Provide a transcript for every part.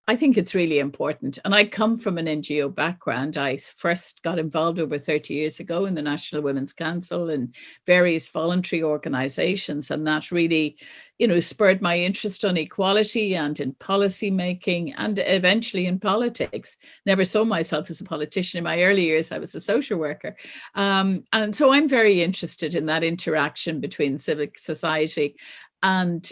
I think it's really important. And I come from an NGO background. I first got involved over 30 years ago in the National Women's Council and various voluntary organizations. And that really, spurred my interest on equality and in policy making and eventually in politics. Never saw myself as a politician in my early years. I was a social worker. And so I'm very interested in that interaction between civic society and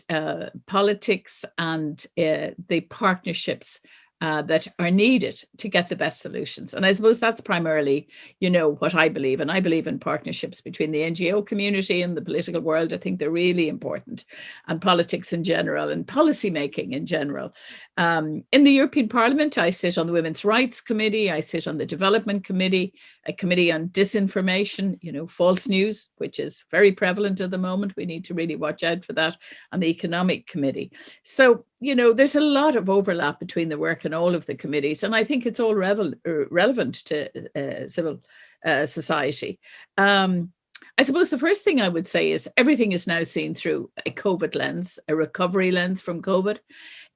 politics and the partnerships that are needed to get the best solutions. And I suppose that's primarily, what I believe. And I believe in partnerships between the NGO community and the political world. I think they're really important, and politics in general and policy making in general. In the European Parliament, I sit on the Women's Rights Committee. I sit on the Development Committee, a committee on disinformation, false news, which is very prevalent at the moment. We need to really watch out for that, and the Economic Committee. So, there's a lot of overlap between the work in all of the committees, and I think it's all relevant to civil society. I suppose the first thing I would say is everything is now seen through a COVID lens, a recovery lens from COVID.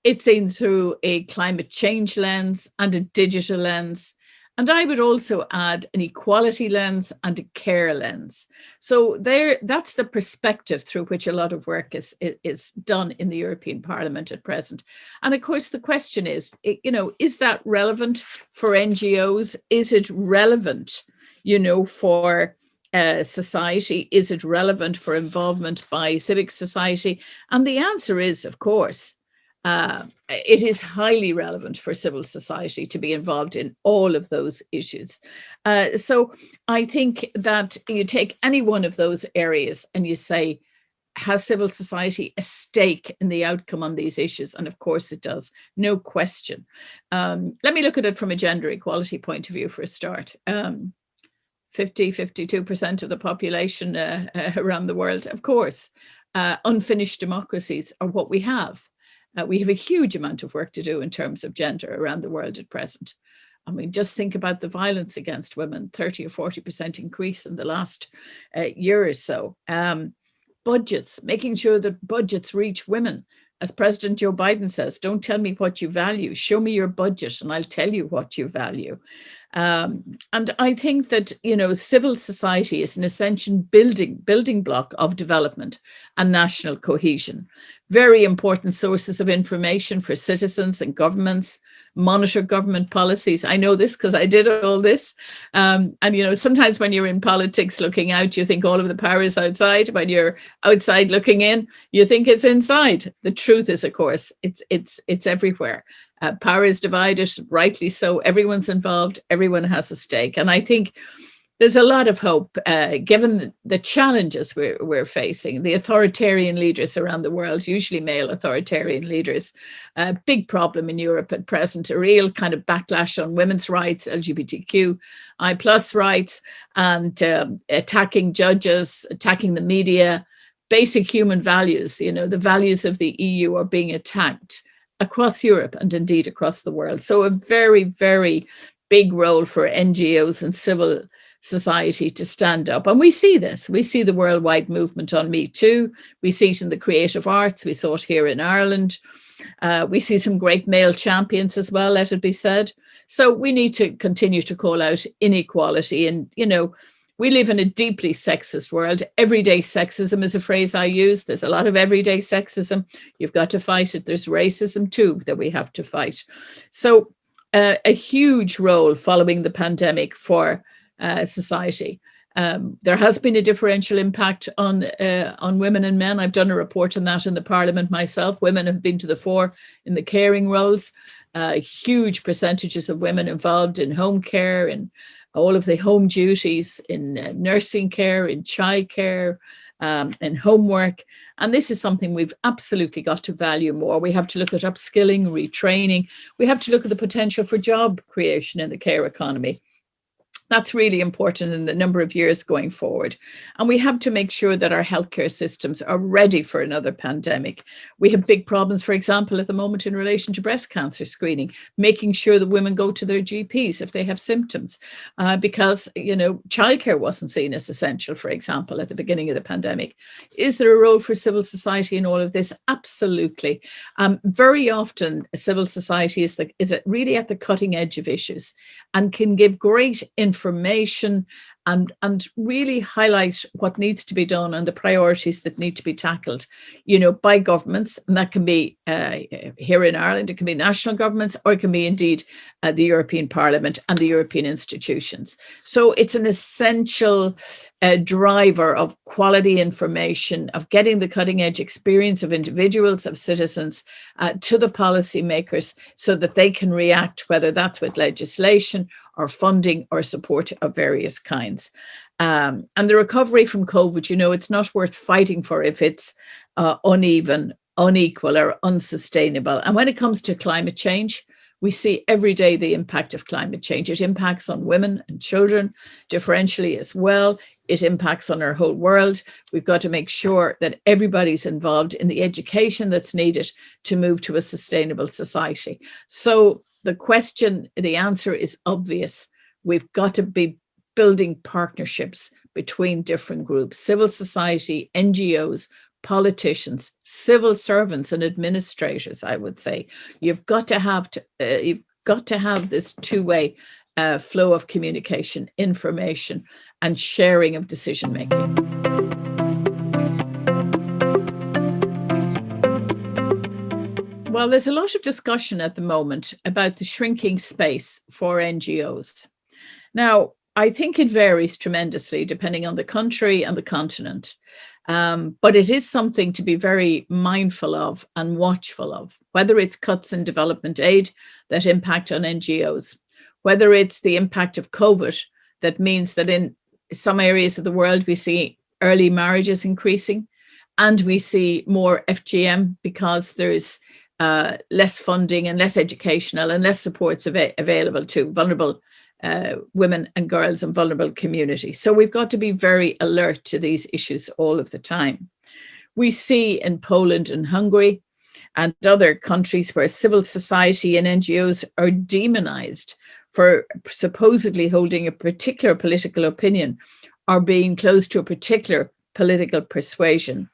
It's seen through a climate change lens and a digital lens. And I would also add an equality lens and a care lens. So that's the perspective through which a lot of work is done in the European Parliament at present. And of course, the question is that relevant for NGOs? Is it relevant, for society? Is it relevant for involvement by civic society? And the answer is, of course, it is highly relevant for civil society to be involved in all of those issues. So I think that you take any one of those areas and you say, has civil society a stake in the outcome on these issues? And of course it does, no question. Let me look at it from a gender equality point of view for a start. 52% of the population around the world, of course, unfinished democracies are what we have. We have a huge amount of work to do in terms of gender around the world at present. I mean, just think about the violence against women, 30 or 40% increase in the last year or so. Budgets, making sure that budgets reach women. As President Joe Biden says, don't tell me what you value, show me your budget and I'll tell you what you value. And I think that, civil society is an essential building block of development and national cohesion. Very important sources of information for citizens and governments, monitor government policies. I know this because I did all this. And, sometimes when you're in politics looking out, you think all of the power is outside. When you're outside looking in, you think it's inside. The truth is, of course, it's everywhere. Power is divided, rightly so. Everyone's involved. Everyone has a stake. And I think there's a lot of hope, given the challenges we're facing. The authoritarian leaders around the world, usually male authoritarian leaders, a big problem in Europe at present, a real kind of backlash on women's rights, LGBTQI+ rights, and attacking judges, attacking the media, basic human values. The values of the EU are being attacked across Europe and indeed across the world. So a very, very big role for NGOs and civil society to stand up. And we see this. We see the worldwide movement on Me Too. We see it in the creative arts. We saw it here in Ireland. We see some great male champions as well, let it be said. So we need to continue to call out inequality. And, we live in a deeply sexist world. Everyday sexism is a phrase I use. There's a lot of everyday sexism. You've got to fight it. There's racism too that we have to fight. So a huge role following the pandemic for society. There has been a differential impact on women and men. I've done a report on that in the Parliament myself. Women have been to the fore in the caring roles. Huge percentages of women involved in home care and all of the home duties, in nursing care, in childcare, in homework. And this is something we've absolutely got to value more. We have to look at upskilling, retraining. We have to look at the potential for job creation in the care economy. That's really important in the number of years going forward. And we have to make sure that our healthcare systems are ready for another pandemic. We have big problems, for example, at the moment in relation to breast cancer screening, making sure that women go to their GPs if they have symptoms, because, childcare wasn't seen as essential, for example, at the beginning of the pandemic. Is there a role for civil society in all of this? Absolutely. Very often, civil society is really at the cutting edge of issues and can give great information and really highlight what needs to be done and the priorities that need to be tackled, by governments. And that can be here in Ireland, it can be national governments, or it can be indeed the European Parliament and the European institutions. So it's an essential driver of quality information, of getting the cutting edge experience of individuals, of citizens to the policymakers so that they can react, whether that's with legislation or funding or support of various kinds. And the recovery from COVID, it's not worth fighting for if it's uneven, unequal, or unsustainable. And when it comes to climate change, we see every day the impact of climate change. It impacts on women and children differentially as well. It impacts on our whole world. We've got to make sure that everybody's involved in the education that's needed to move to a sustainable society. So the answer is obvious. We've got to be building partnerships between different groups, civil society, NGOs, politicians, civil servants, and administrators. I would say you've got to have this two-way flow of communication, information, and sharing of decision making. Well, there's a lot of discussion at the moment about the shrinking space for NGOs. Now, I think it varies tremendously depending on the country and the continent. But it is something to be very mindful of and watchful of, whether it's cuts in development aid that impact on NGOs, whether it's the impact of COVID that means that in some areas of the world we see early marriages increasing, and we see more FGM because there's less funding and less educational and less supports available to vulnerable women and girls and vulnerable communities. So we've got to be very alert to these issues all of the time. We see in Poland and Hungary and other countries where civil society and NGOs are demonized for supposedly holding a particular political opinion or being close to a particular political persuasion.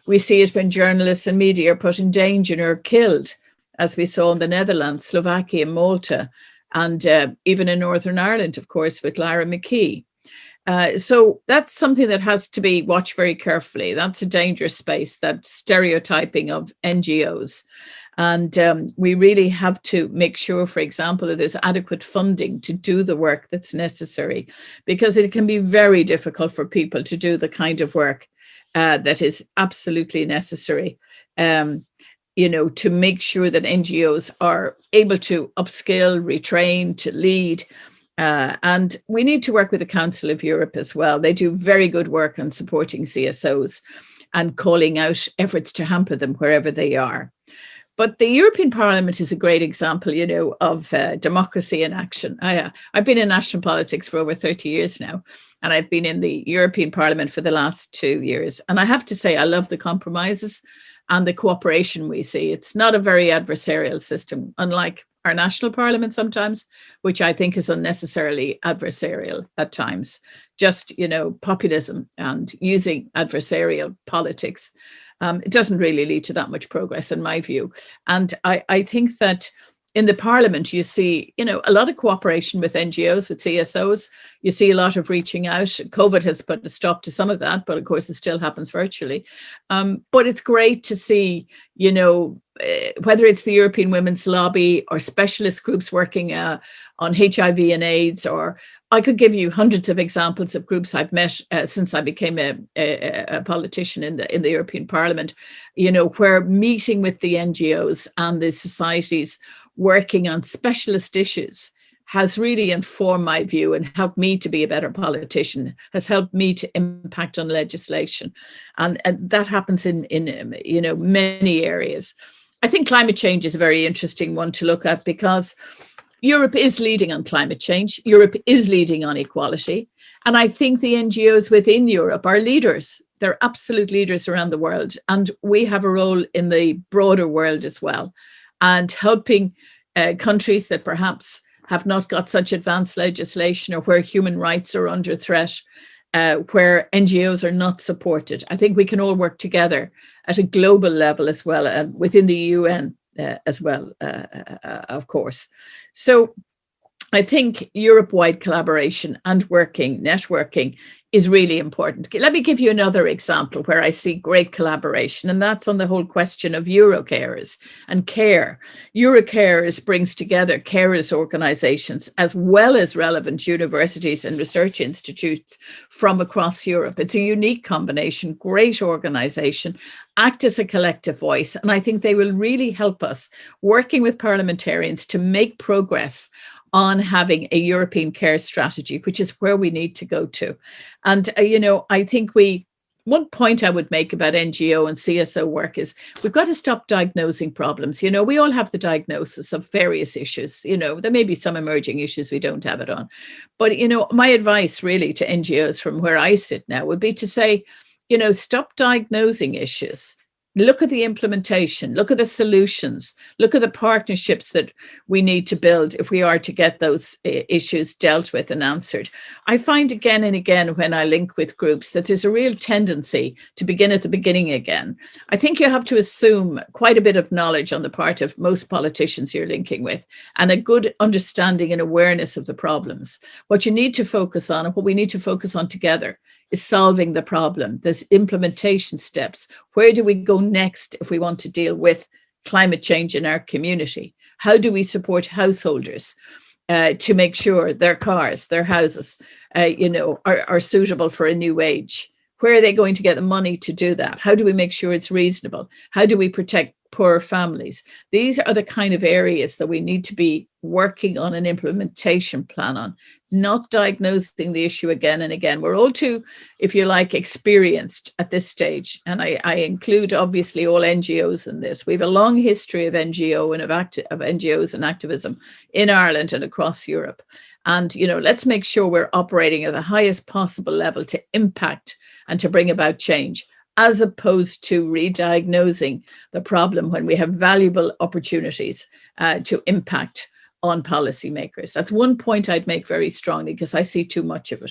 We see it when journalists and media are put in danger or killed, as we saw in the Netherlands, Slovakia, Malta, and even in Northern Ireland, of course, with Lara McKee. So that's something that has to be watched very carefully. That's a dangerous space, that stereotyping of NGOs. And we really have to make sure, for example, that there's adequate funding to do the work that's necessary, because it can be very difficult for people to do the kind of work that is absolutely necessary. To make sure that NGOs are able to upskill, retrain, to lead. And we need to work with the Council of Europe as well. They do very good work on supporting CSOs and calling out efforts to hamper them wherever they are. But the European Parliament is a great example, of democracy in action. I've been in national politics for over 30 years now, and I've been in the European Parliament for the last 2 years. And I have to say, I love the compromises and the cooperation we see. It's not a very adversarial system, unlike our national parliament sometimes, which I think is unnecessarily adversarial at times. Just, populism and using adversarial politics. It doesn't really lead to that much progress, in my view. And I think that in the Parliament, you see, a lot of cooperation with NGOs, with CSOs. You see a lot of reaching out. COVID has put a stop to some of that, but of course it still happens virtually. But it's great to see, whether it's the European Women's Lobby or specialist groups working on HIV and AIDS, or I could give you hundreds of examples of groups I've met since I became a politician in the European Parliament, where meeting with the NGOs and the societies working on specialist issues has really informed my view and helped me to be a better politician, has helped me to impact on legislation. And that happens in many areas. I think climate change is a very interesting one to look at, because Europe is leading on climate change. Europe is leading on equality. And I think the NGOs within Europe are leaders. They're absolute leaders around the world. And we have a role in the broader world as well. And helping countries that perhaps have not got such advanced legislation, or where human rights are under threat, where NGOs are not supported. I think we can all work together at a global level as well, within the UN as well, of course. So I think Europe-wide collaboration and networking is really important. Let me give you another example where I see great collaboration, and that's on the whole question of Eurocarers and care. Eurocarers brings together carers organizations as well as relevant universities and research institutes from across Europe. It's a unique combination, great organization, act as a collective voice, and I think they will really help us working with parliamentarians to make progress on having a European care strategy, which is where we need to go to. And, I think one point I would make about NGO and CSO work is we've got to stop diagnosing problems. We all have the diagnosis of various issues. There may be some emerging issues we don't have it on. But, my advice really to NGOs from where I sit now would be to say, stop diagnosing issues. Look at the implementation, look at the solutions, look at the partnerships that we need to build if we are to get those issues dealt with and answered. I find again and again when I link with groups that there's a real tendency to begin at the beginning again. I think you have to assume quite a bit of knowledge on the part of most politicians you're linking with, and a good understanding and awareness of the problems. What you need to focus on, and what we need to focus on together, is solving the problem. There's implementation steps. Where do we go next if we want to deal with climate change in our community? How do we support householders to make sure their cars, their houses, are suitable for a new age? Where are they going to get the money to do that? How do we make sure it's reasonable? How do we protect poor families? These are the kind of areas that we need to be working on an implementation plan on, not diagnosing the issue again and again. We're all too, if you like, experienced at this stage. And I include obviously all NGOs in this. We have a long history of NGOs and activism in Ireland and across Europe. And, let's make sure we're operating at the highest possible level to impact and to bring about change, as opposed to re-diagnosing the problem when we have valuable opportunities to impact on policymakers. That's one point I'd make very strongly, because I see too much of it.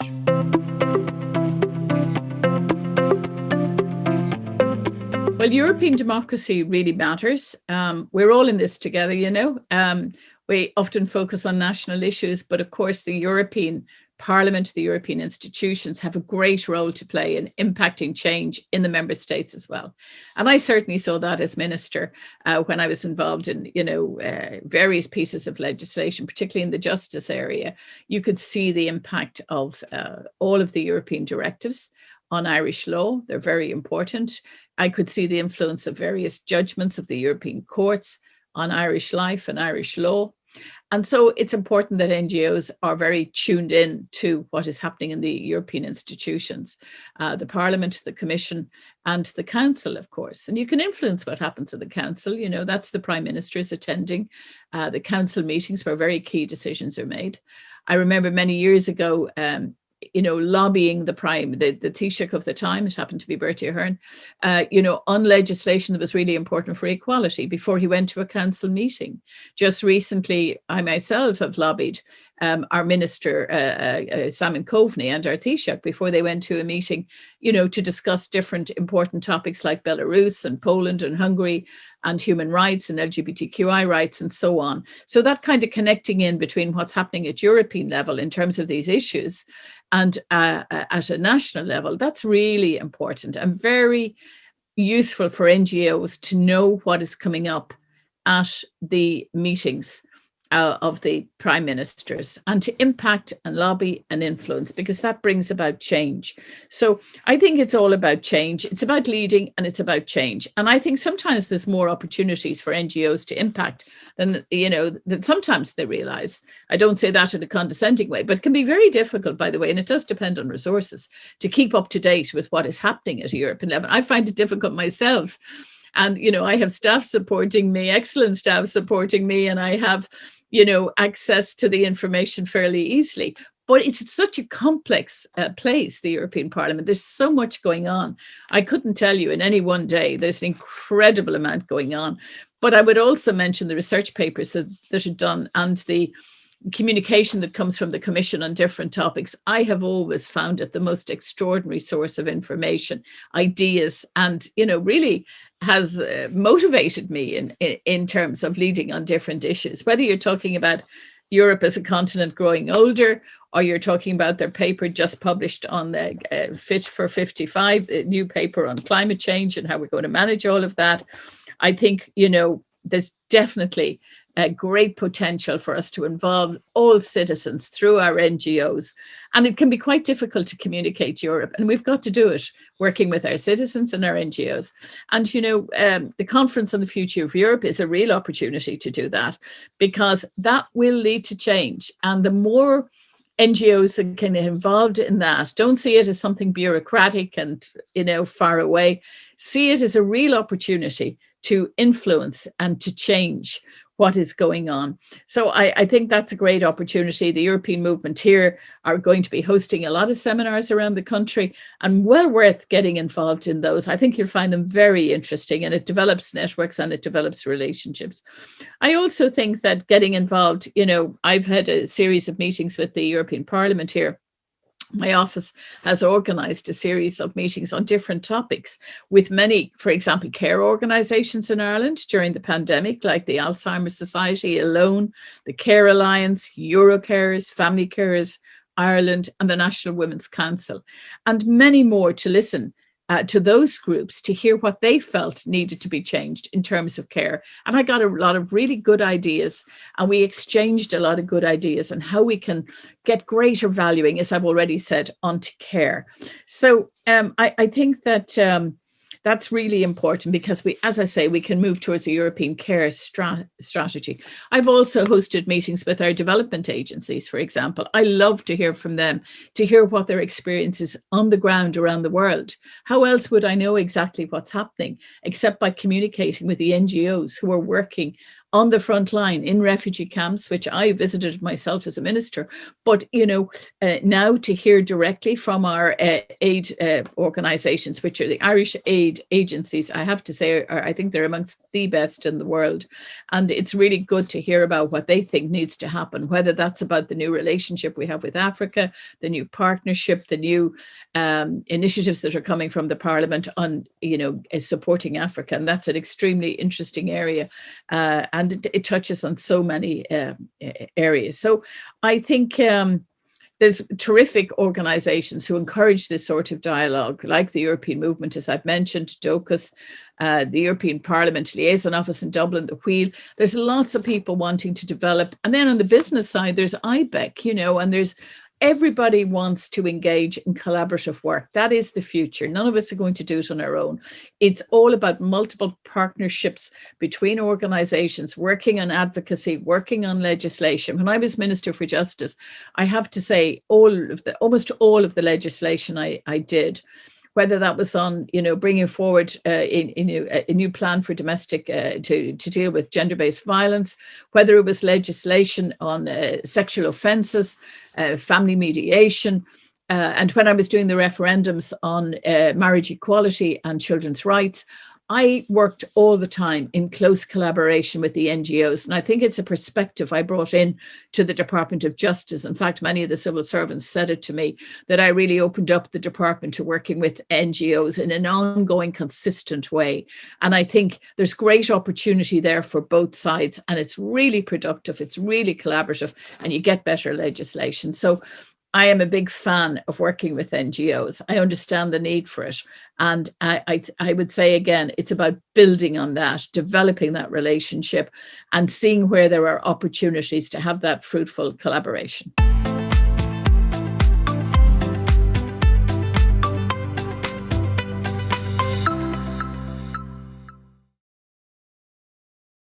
Well, European democracy really matters. We're all in this together, we often focus on national issues, but of course the European Parliament, the European institutions have a great role to play in impacting change in the member states as well. And I certainly saw that as minister when I was involved in, various pieces of legislation, particularly in the justice area. You could see the impact of all of the European directives on Irish law. They're very important. I could see the influence of various judgments of the European courts on Irish life and Irish law. And so it's important that NGOs are very tuned in to what is happening in the European institutions, the Parliament, the Commission, and the Council, of course. And you can influence what happens at the Council. That's the Prime Minister is attending the Council meetings where very key decisions are made. I remember many years ago, lobbying the Taoiseach of the time, it happened to be Bertie Ahern, on legislation that was really important for equality before he went to a council meeting. Just recently, I myself have lobbied our minister, Simon Coveney, and our Taoiseach before they went to a meeting, to discuss different important topics like Belarus and Poland and Hungary and human rights and LGBTQI rights and so on. So that kind of connecting in between what's happening at European level in terms of these issues and at a national level, that's really important and very useful for NGOs to know what is coming up at the meetings of the prime ministers, and to impact and lobby and influence, because that brings about change. So I think it's all about change. It's about leading and it's about change. And I think sometimes there's more opportunities for NGOs to impact than, that sometimes they realize. I don't say that in a condescending way, but it can be very difficult, by the way, and it does depend on resources, to keep up to date with what is happening at a European level. I find it difficult myself. And, I have staff supporting me, excellent staff supporting me, and I have, access to the information fairly easily. But it's such a complex place, the European Parliament. There's so much going on. I couldn't tell you in any one day. There's an incredible amount going on. But I would also mention the research papers that are done and the communication that comes from the Commission on different topics. I have always found it the most extraordinary source of information, ideas, and, really has motivated me in terms of leading on different issues, whether you're talking about Europe as a continent growing older, or you're talking about their paper just published on the Fit for 55, a new paper on climate change and how we're going to manage all of that. I think, there's definitely a great potential for us to involve all citizens through our NGOs. And it can be quite difficult to communicate Europe. And we've got to do it working with our citizens and our NGOs. And, the Conference on the Future of Europe is a real opportunity to do that, because that will lead to change. And the more NGOs that can get involved in that, don't see it as something bureaucratic and, far away. See it as a real opportunity to influence and to change what is going on. So I think that's a great opportunity. The European movement here are going to be hosting a lot of seminars around the country, and well worth getting involved in those. I think you'll find them very interesting, and it develops networks and it develops relationships. I also think that getting involved, I've had a series of meetings with the European Parliament here. My office has organised a series of meetings on different topics with many, for example, care organisations in Ireland during the pandemic, like the Alzheimer's Society, Alone, the Care Alliance, Eurocarers, Family Carers Ireland, and the National Women's Council, and many more, to listen to those groups to hear what they felt needed to be changed in terms of care. And I got a lot of really good ideas, and we exchanged a lot of good ideas on how we can get greater valuing, as I've already said, onto care. So I think that that's really important, because as I say, we can move towards a European care strategy. I've also hosted meetings with our development agencies, for example. I love to hear from them, to hear what their experience is on the ground around the world. How else would I know exactly what's happening except by communicating with the NGOs who are working on the front line in refugee camps, which I visited myself as a minister. But, now to hear directly from our aid organisations, which are the Irish aid agencies, I have to say, I think they're amongst the best in the world. And it's really good to hear about what they think needs to happen, whether that's about the new relationship we have with Africa, the new partnership, the new initiatives that are coming from the Parliament on, supporting Africa. And that's an extremely interesting area. And it touches on so many areas. So I think there's terrific organisations who encourage this sort of dialogue, like the European Movement, as I've mentioned, DOCUS, the European Parliament Liaison Office in Dublin, the Wheel. There's lots of people wanting to develop. And then on the business side, there's IBEC, and there's everybody wants to engage in collaborative work. That is the future. None of us are going to do it on our own. It's all about multiple partnerships between organizations, working on advocacy, working on legislation. When I was Minister for Justice, I have to say almost all of the legislation I did, whether that was on, bringing forward a new plan for domestic to deal with gender-based violence, whether it was legislation on sexual offences, family mediation, and when I was doing the referendums on marriage equality and children's rights, I worked all the time in close collaboration with the NGOs. And I think it's a perspective I brought in to the Department of Justice. In fact, many of the civil servants said it to me, that I really opened up the department to working with NGOs in an ongoing, consistent way. And I think there's great opportunity there for both sides. And it's really productive. It's really collaborative, and you get better legislation. So I am a big fan of working with NGOs. I understand the need for it. And I would say, again, it's about building on that, developing that relationship, and seeing where there are opportunities to have that fruitful collaboration.